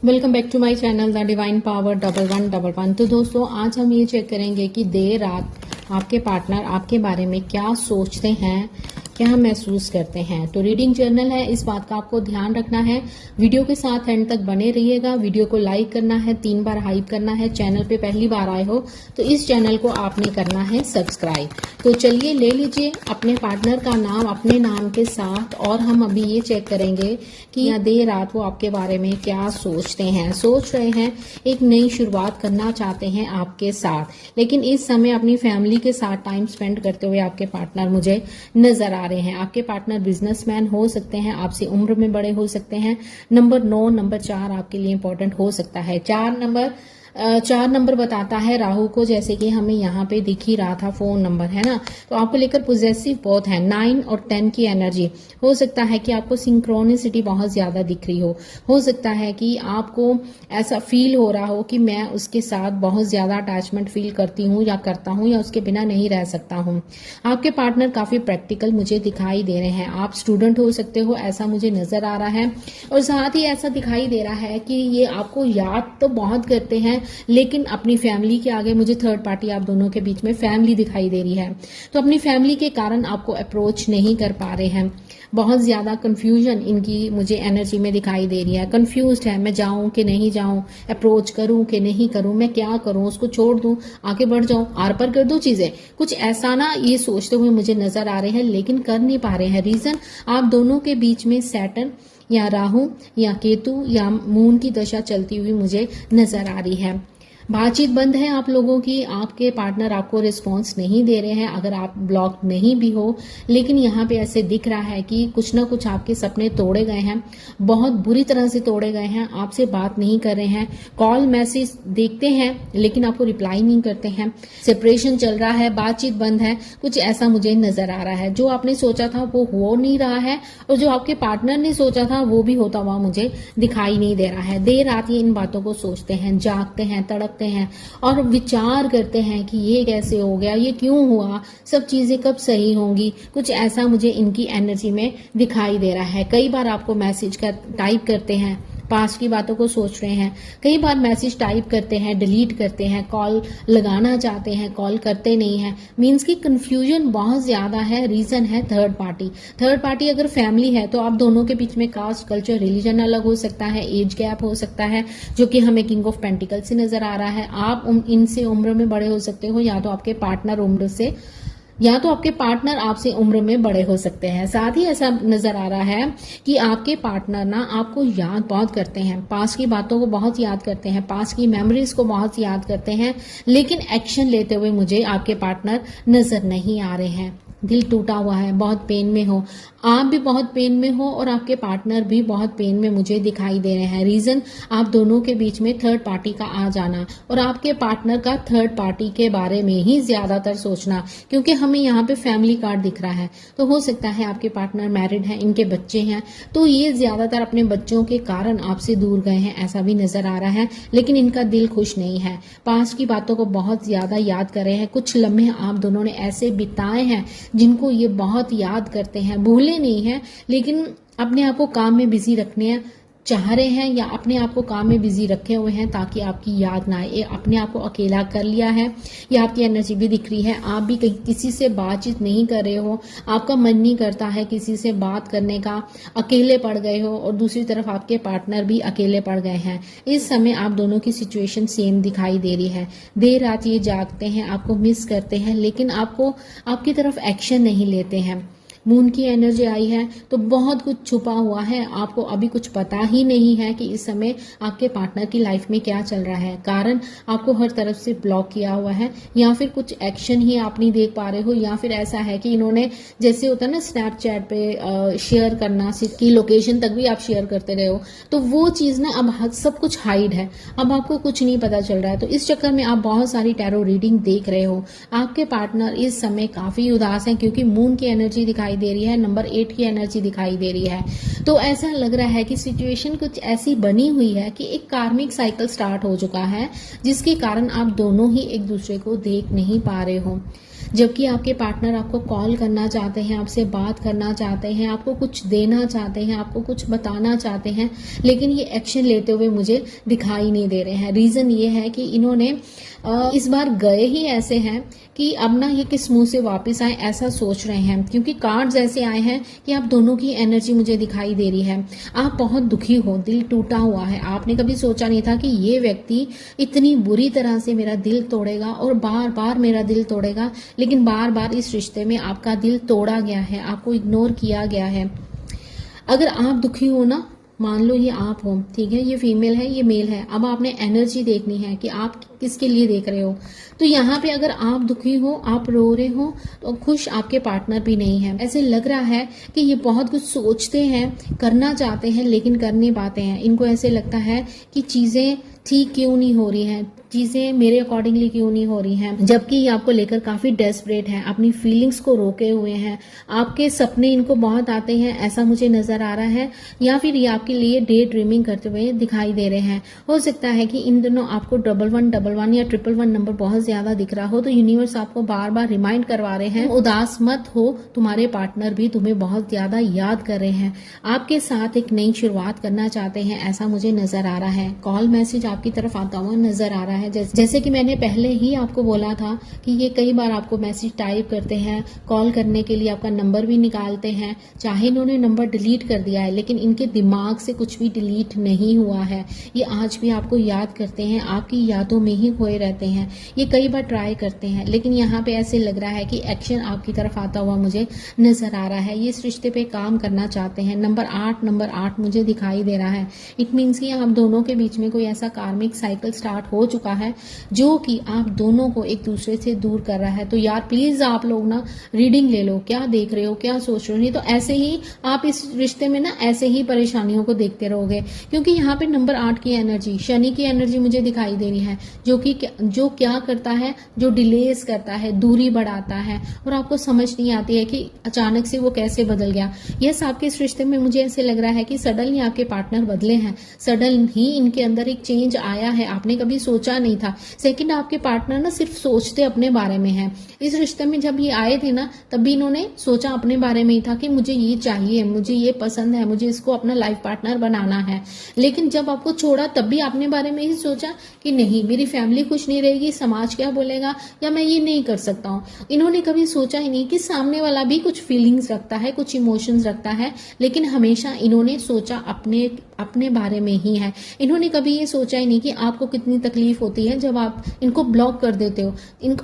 Welcome back to my channel the divine power 1111। तो दोस्तों आज हम ये चेक करेंगे कि देर रात आपके पार्टनर आपके बारे में क्या सोचते हैं, क्या महसूस करते हैं। तो रीडिंग जर्नल है, इस बात का आपको ध्यान रखना है। वीडियो के साथ एंड तक बने रहिएगा। वीडियो को लाइक करना है, 3 बार हाइप करना है। चैनल पे पहली बार आए हो तो इस चैनल को आपने करना है सब्सक्राइब। तो चलिए ले लीजिए अपने पार्टनर का नाम अपने नाम के साथ, और हम अभी ये चेक करेंगे कि देर रात वो आपके बारे में क्या सोचते हैं। सोच रहे हैं एक नई शुरुआत करना चाहते हैं आपके साथ, लेकिन इस समय अपनी फैमिली के साथ टाइम स्पेंड करते हुए आपके पार्टनर मुझे नजर आ रहे हैं। आपके पार्टनर बिजनेसमैन हो सकते हैं, आपसे उम्र में बड़े हो सकते हैं। नंबर 9, नंबर 4 आपके लिए इंपॉर्टेंट हो सकता है। 4 नंबर बताता है राहु को, जैसे कि हमें यहाँ पे दिख ही रहा था फोन नंबर, है ना। तो आपको लेकर पॉजिटिव बहुत है। 9 और 10 की एनर्जी हो सकता है कि आपको सिंक्रोनिसिटी बहुत ज्यादा दिख रही हो सकता है कि आपको ऐसा फील हो रहा हो कि मैं उसके साथ बहुत ज्यादा अटैचमेंट फील करती हूँ या करता हूँ या उसके बिना नहीं रह सकता हूँ। आपके पार्टनर काफी प्रैक्टिकल मुझे दिखाई दे रहे हैं। आप स्टूडेंट हो सकते हो, ऐसा मुझे नजर आ रहा है। और साथ ही ऐसा दिखाई दे रहा है कि ये आपको याद तो बहुत करते हैं, लेकिन अपनी फैमिली के आगे मुझे थर्ड पार्टी आप दोनों के बीच में फैमिली दिखाई दे रही है। तो अपनी फैमिली के कारण आपको अप्रोच नहीं कर पा रहे हैं। बहुत ज्यादा कंफ्यूजन इनकी मुझे एनर्जी में दिखाई दे रही है। कंफ्यूज्ड है, मैं जाऊं कि नहीं जाऊं, अप्रोच करूं कि नहीं करूं, मैं क्या करूं, उसको छोड़ दूं, आगे बढ़ जाऊं, आर पार कर दूं चीजें, कुछ ऐसा ना ये सोचते हुए मुझे नजर आ रहे हैं, लेकिन कर नहीं पा रहे हैं। रीजन आप दोनों के बीच में सैटर्न या राहु या केतु या मून की दशा चलती हुई मुझे नजर आ रही है। बातचीत बंद है आप लोगों की, आपके पार्टनर आपको रिस्पांस नहीं दे रहे हैं। अगर आप ब्लॉक नहीं भी हो, लेकिन यहाँ पे ऐसे दिख रहा है कि कुछ ना कुछ आपके सपने तोड़े गए हैं, बहुत बुरी तरह से तोड़े गए हैं। आपसे बात नहीं कर रहे हैं, कॉल मैसेज देखते हैं लेकिन आपको रिप्लाई नहीं करते हैं। सेपरेशन चल रहा है, बातचीत बंद है, कुछ ऐसा मुझे नजर आ रहा है। जो आपने सोचा था वो हो नहीं रहा है, और जो आपके पार्टनर ने सोचा था वो भी होता हुआ मुझे दिखाई नहीं दे रहा है। देर रात ये इन बातों को सोचते हैं, जागते हैं, तड़पते हैं और विचार करते हैं कि ये कैसे हो गया, ये क्यों हुआ, सब चीजें कब सही होंगी। कुछ ऐसा मुझे इनकी एनर्जी में दिखाई दे रहा है। कई बार आपको मैसेज का टाइप करते हैं, पास्ट की बातों को सोच रहे हैं, कई बार मैसेज टाइप करते हैं, डिलीट करते हैं, कॉल लगाना चाहते हैं, कॉल करते नहीं है। मींस की कंफ्यूजन बहुत ज्यादा है। रीजन है थर्ड पार्टी। थर्ड पार्टी अगर फैमिली है तो आप दोनों के बीच में कास्ट, कल्चर, रिलीजन अलग हो सकता है, एज गैप हो सकता है, जो कि हमें किंग ऑफ पेंटिकल से नजर आ रहा है। आप इनसे उम्र में बड़े हो सकते हो, या तो आपके पार्टनर आपसे उम्र में बड़े हो सकते हैं। साथ ही ऐसा नजर आ रहा है कि आपके पार्टनर ना आपको याद बहुत करते हैं, पास्ट की बातों को बहुत याद करते हैं, पास्ट की मेमोरीज को बहुत याद करते हैं, लेकिन एक्शन लेते हुए मुझे आपके पार्टनर नजर नहीं आ रहे हैं। दिल टूटा हुआ है, बहुत पेन में हो, आप भी बहुत पेन में हो और आपके पार्टनर भी बहुत पेन में मुझे दिखाई दे रहे हैं। रीजन आप दोनों के बीच में थर्ड पार्टी का आ जाना और आपके पार्टनर का थर्ड पार्टी के बारे में ही ज्यादातर सोचना, क्योंकि हमें यहाँ पे फैमिली कार्ड दिख रहा है। तो हो सकता है आपके पार्टनर मैरिड है, इनके बच्चे हैं, तो ये ज्यादातर अपने बच्चों के कारण आपसे दूर गए हैं, ऐसा भी नजर आ रहा है। लेकिन इनका दिल खुश नहीं है, पास्ट की बातों को बहुत ज्यादा याद कर रहे हैं। कुछ लम्हे आप दोनों ने ऐसे बिताए हैं जिनको ये बहुत याद करते हैं, भूले नहीं हैं, लेकिन अपने आप को काम में बिजी रखने चाह रहे हैं या अपने आप को काम में बिजी रखे हुए हैं ताकि आपकी याद ना आए। अपने आप को अकेला कर लिया है, या आपकी एनर्जी भी दिख रही है। आप भी किसी से बातचीत नहीं कर रहे हो, आपका मन नहीं करता है किसी से बात करने का, अकेले पड़ गए हो, और दूसरी तरफ आपके पार्टनर भी अकेले पड़ गए हैं। इस समय आप दोनों की सिचुएशन सेम दिखाई दे रही है। देर रात ये जागते हैं, आपको मिस करते हैं, लेकिन आपकी तरफ एक्शन नहीं लेते हैं। मून की एनर्जी आई है तो बहुत कुछ छुपा हुआ है, आपको अभी कुछ पता ही नहीं है कि इस समय आपके पार्टनर की लाइफ में क्या चल रहा है। कारण आपको हर तरफ से ब्लॉक किया हुआ है, या फिर कुछ एक्शन ही आप नहीं देख पा रहे हो, या फिर ऐसा है कि इन्होंने, जैसे होता है ना स्नैपचैट पे शेयर करना, की लोकेशन तक भी आप शेयर करते रहे हो, तो वो चीज ना अब सब कुछ हाइड है, अब आपको कुछ नहीं पता चल रहा है। तो इस चक्कर में आप बहुत सारी टैरो रीडिंग देख रहे हो। आपके पार्टनर इस समय काफी उदास है, क्योंकि मून की एनर्जी दिखाई दे रही है, नंबर 8 की एनर्जी दिखाई दे रही है। तो ऐसा लग रहा है कि सिचुएशन कुछ ऐसी बनी हुई है कि एक कार्मिक साइकिल स्टार्ट हो चुका है, जिसके कारण आप दोनों ही एक दूसरे को देख नहीं पा रहे हो। जबकि आपके पार्टनर आपको कॉल करना चाहते हैं, आपसे बात करना चाहते हैं, आपको कुछ देना चाहते हैं, आपको कुछ बताना चाहते हैं, लेकिन ये एक्शन लेते हुए मुझे दिखाई नहीं दे रहे हैं। रीजन ये है कि इन्होंने इस बार गए ही ऐसे हैं कि अब ना ये किस मुंह से वापस आए ऐसा सोच रहे हैं, क्योंकि कार्ड्स ऐसे आए हैं कि आप दोनों की एनर्जी मुझे दिखाई दे रही है। आप बहुत दुखी हो, दिल टूटा हुआ है। आपने कभी सोचा नहीं था कि ये व्यक्ति इतनी बुरी तरह से मेरा दिल तोड़ेगा और बार बार मेरा दिल तोड़ेगा, लेकिन बार बार इस रिश्ते में आपका दिल तोड़ा गया है, आपको इग्नोर किया गया है। अगर आप दुखी हो ना, मान लो ये आप हो, ठीक है, ये फीमेल है, ये मेल है, अब आपने एनर्जी देखनी है कि आप किसके लिए देख रहे हो। तो यहाँ पे अगर आप दुखी हो, आप रो रहे हो, तो खुश आपके पार्टनर भी नहीं है। ऐसे लग रहा है कि ये बहुत कुछ सोचते हैं, करना चाहते हैं, लेकिन कर नहीं पाते हैं। इनको ऐसे लगता है कि चीजें ठीक क्यों नहीं हो रही हैं, चीजें मेरे अकॉर्डिंगली क्यों नहीं हो रही हैं, जबकि ये आपको लेकर काफी डेस्परेट हैं, अपनी फीलिंग्स को रोके हुए हैं। आपके सपने इनको बहुत आते हैं, ऐसा मुझे नजर आ रहा है, या फिर ये आपके लिए डे ड्रीमिंग करते हुए दिखाई दे रहे हैं। हो सकता है कि इन दोनों आपको 1111 या 111 नंबर बहुत ज्यादा दिख रहा हो, तो यूनिवर्स आपको बार बार रिमाइंड करवा रहे हैं, उदास मत हो, तुम्हारे पार्टनर भी तुम्हें बहुत ज्यादा याद कर रहे हैं, आपके साथ एक नई शुरुआत करना चाहते हैं, ऐसा मुझे नजर आ रहा है। कॉल मैसेज आपकी तरफ आता हुआ नजर आ रहा है। जैसे कि मैंने पहले ही आपको बोला था कि ये कई बार आपको मैसेज टाइप करते हैं, कॉल करने के लिए आपका नंबर भी निकालते हैं। चाहे इन्होंने नंबर डिलीट कर दिया है, लेकिन इनके दिमाग से कुछ भी डिलीट नहीं हुआ है। ये आज भी आपको याद करते हैं, आपकी यादों में ही खोए रहते हैं। ये कई बार ट्राई करते हैं, लेकिन यहाँ पे ऐसे लग रहा है कि एक्शन आपकी तरफ आता हुआ मुझे नजर आ रहा है। ये इस रिश्ते पे काम करना चाहते हैं। नंबर 8 मुझे दिखाई दे रहा है। इट मीन्स कि आप दोनों के बीच में कोई ऐसा कार्मिक साइकिल स्टार्ट हो चुका है जो कि आप दोनों को एक दूसरे से दूर कर रहा है। तो यार प्लीज आप लोग ना रीडिंग ले लो, क्या देख रहे हो, क्या सोच रहे हो। नहीं तो ऐसे ही आप इस रिश्ते में ना ऐसे ही परेशानियों को देखते रहोगे, क्योंकि यहाँ पे नंबर 8 की एनर्जी, शनि की एनर्जी मुझे दिखाई दे रही है, जो क्या करता है, जो डिलेस करता है, दूरी बढ़ाता है, और आपको समझ नहीं आती है कि अचानक से वो कैसे बदल गया। यस, आपके इस रिश्ते में मुझे ऐसे लग रहा है कि सडनली आपके पार्टनर बदले हैं, सडन ही इनके अंदर एक चेंज आया है, आपने कभी सोचा नहीं था। सेकंड, आपके पार्टनर ना सिर्फ सोचते अपने बारे में हैं। इस रिश्ते में जब ये आए थे ना, तब भी इन्होंने सोचा अपने बारे में ही था कि मुझे ये चाहिए, मुझे ये पसंद है, मुझे इसको अपना लाइफ पार्टनर बनाना है। लेकिन जब आपको छोड़ा तब भी आपने बारे में ही सोचा कि नहीं, मेरी फैमिली खुश नहीं रहेगी, समाज क्या बोलेगा, या मैं ये नहीं कर सकता हूँ। इन्होंने कभी सोचा ही नहीं कि सामने वाला भी कुछ फीलिंग्स रखता है, कुछ इमोशंस रखता है, लेकिन हमेशा इन्होंने सोचा अपने बारे में ही है। इन्होंने कभी ये सोचा ही नहीं कि आपको कितनी तकलीफ होती है जब आप इनको ब्लॉक कर देते हो,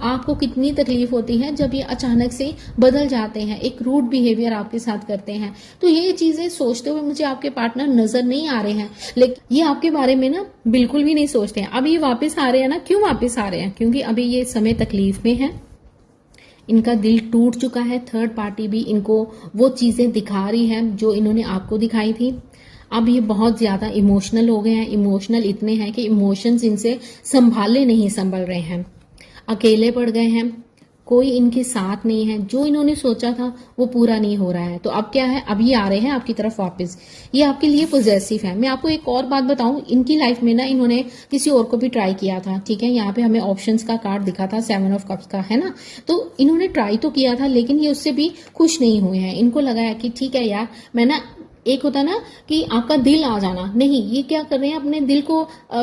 आपको कितनी तकलीफ होती है जब ये अचानक से बदल जाते हैं, एक रूड बिहेवियर आपके साथ करते हैं। तो ये चीजें सोचते हुए मुझे आपके पार्टनर नजर नहीं आ रहे हैं, लेकिन ये आपके बारे में ना बिल्कुल भी नहीं सोचते हैं। अब ये वापस आ रहे हैं ना, क्यों वापस आ रहे हैं? क्योंकि अभी ये समय तकलीफ में है, इनका दिल टूट चुका है। थर्ड पार्टी भी इनको वो चीजें दिखा रही है जो इन्होंने आपको दिखाई थी। अब ये बहुत ज्यादा इमोशनल हो गए हैं, इमोशनल इतने हैं कि इमोशंस इनसे संभाले नहीं संभल रहे हैं, अकेले पड़ गए हैं, कोई इनके साथ नहीं है। जो इन्होंने सोचा था वो पूरा नहीं हो रहा है। तो अब क्या है, अब ये आ रहे हैं आपकी तरफ वापस। ये आपके लिए पॉजेसिव है। मैं आपको एक और बात बताऊं, इनकी लाइफ में ना इन्होंने किसी और को भी ट्राई किया था, ठीक है। यहाँ पे हमें ऑप्शंस का कार्ड दिखा था, 7 ऑफ कप्स का, है ना। तो इन्होंने ट्राई तो किया था, लेकिन ये उससे भी खुश नहीं हुए हैं। इनको लगा है कि ठीक है यार, मैं ना, एक होता ना कि आपका दिल आ जाना, नहीं, ये क्या कर रहे हैं, अपने दिल को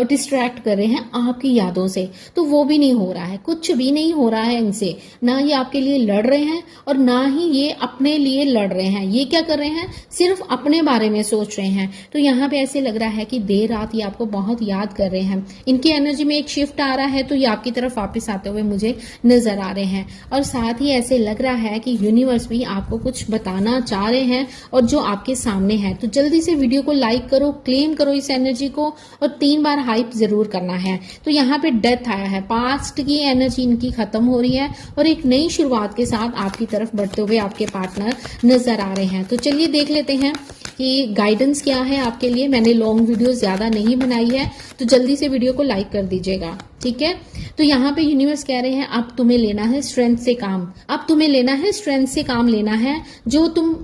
डिस्ट्रैक्ट कर रहे हैं आपकी यादों से। तो वो भी नहीं हो रहा है, कुछ भी नहीं हो रहा है इनसे। ना ये आपके लिए लड़ रहे हैं और ना ही ये अपने लिए लड़ रहे हैं। ये क्या कर रहे हैं, सिर्फ अपने बारे में सोच रहे हैं। तो यहाँ पे ऐसे लग रहा है कि देर रात ये आपको बहुत याद कर रहे हैं। इनकी एनर्जी में एक शिफ्ट आ रहा है, तो ये आपकी तरफ वापस आते हुए मुझे नजर आ रहे हैं। और साथ ही ऐसे लग रहा है कि यूनिवर्स भी आपको कुछ बताना चाह रहे हैं, और जो आपके सामने है। तो जल्दी से वीडियो को लाइक करो, क्लेम करो इस एनर्जी को, और 3 बार हाइप जरूर करना है। तो यहाँ पे डेथ आया है, पास्ट की एनर्जी इनकी खत्म हो रही है, और एक नई शुरुआत के साथ आपकी तरफ बढ़ते हुए आपके पार्टनर नजर आ रहे हैं। तो चलिए देख लेते हैं कि गाइडेंस क्या है आपके लिए। मैंने लॉन्ग वीडियो ज्यादा नहीं बनाई है, तो जल्दी से वीडियो को लाइक कर दीजिएगा। ठीक है। तो यहाँ पे यूनिवर्स कह रहे हैं अब तुम्हें लेना है स्ट्रेंथ से काम, अब तुम्हें लेना है स्ट्रेंथ से काम लेना है। जो तुम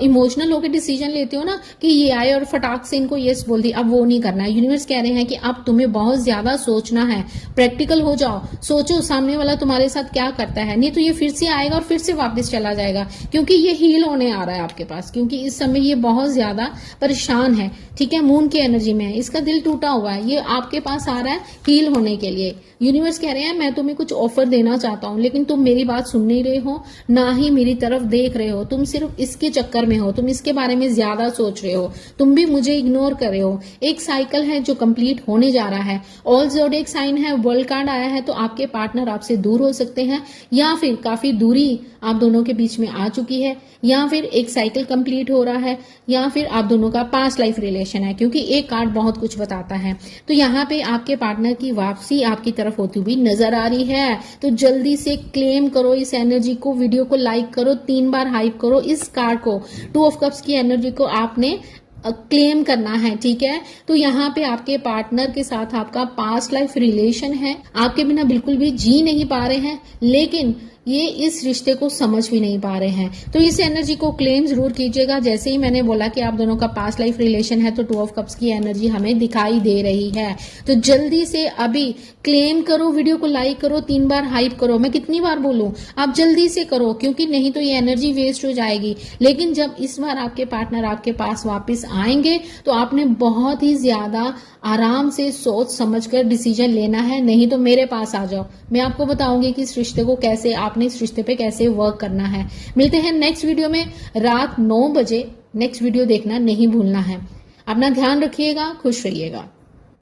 इमोशनल होकर डिसीजन लेते हो ना कि ये आए और फटाक से इनको यस बोल दी, अब वो नहीं करना है। यूनिवर्स कह रहे हैं कि अब तुम्हें बहुत ज्यादा सोचना है, प्रैक्टिकल हो जाओ, सोचो सामने वाला तुम्हारे साथ क्या करता है, नहीं तो ये फिर से आएगा और फिर से वापस चला जाएगा, क्योंकि ये हील होने आ रहा है आपके पास, क्योंकि इस समय ये बहुत ज्यादा परेशान है, ठीक है, मून की एनर्जी में है, इसका दिल टूटा हुआ है, ये आपके पास आ रहा है हील होने के लिए। यूनिवर्स कह रहे हैं मैं तुम्हें कुछ ऑफर देना चाहता हूं, लेकिन तुम मेरी बात सुन नहीं रहे हो, ना ही मेरी तरफ देख रहे हो, तुम सिर्फ इसके चक्कर में हो, तुम इसके बारे में ज्यादा सोच रहे हो, तुम भी मुझे इग्नोर कर रहे हो। एक साइकिल है जो कंप्लीट होने जा रहा है। ऑल ज़ोडिएक साइन है, वर्ल्ड कार्ड आया है, तो आपके पार्टनर आपसे दूर हो सकते हैं, या फिर काफी दूरी आप दोनों के बीच में आ चुकी है, या फिर एक साइकिल कंप्लीट हो रहा है, या फिर आप दोनों का पास्ट लाइफ रिलेशन है, क्योंकि एक कार्ड बहुत कुछ बताता है। तो यहाँ पे आपके पार्टनर की वापसी आपकी तरफ होती हुई नजर आ रही है। तो जल्दी से क्लेम करो इस एनर्जी को, वीडियो को लाइक करो, 3 बार हाइप करो इस कार्ड को। 2 ऑफ कप्स की एनर्जी को आपने क्लेम करना है, ठीक है। तो यहाँ पे आपके पार्टनर के साथ आपका पास्ट लाइफ रिलेशन है, आपके बिना बिल्कुल भी जी नहीं पा रहे हैं, लेकिन ये इस रिश्ते को समझ भी नहीं पा रहे हैं। तो इस एनर्जी को क्लेम जरूर कीजिएगा। जैसे ही मैंने बोला कि आप दोनों का पास्ट लाइफ रिलेशन है, तो 2 ऑफ कप्स की एनर्जी हमें दिखाई दे रही है। तो जल्दी से अभी क्लेम करो, वीडियो को लाइक करो, 3 बार हाइप करो। मैं कितनी बार बोलूं, आप जल्दी से करो, क्योंकि नहीं तो ये एनर्जी वेस्ट हो जाएगी। लेकिन जब इस बार आपके पार्टनर आपके पास वापस आएंगे, तो आपने बहुत ही ज्यादा आराम से सोच समझकर डिसीजन लेना है, नहीं तो मेरे पास आ जाओ, मैं आपको बताऊंगी कि इस रिश्ते को कैसे, आपने इस रिश्ते पे कैसे वर्क करना है। मिलते हैं नेक्स्ट वीडियो में रात 9 बजे। नेक्स्ट वीडियो देखना नहीं भूलना है। अपना ध्यान रखिएगा, खुश रहिएगा।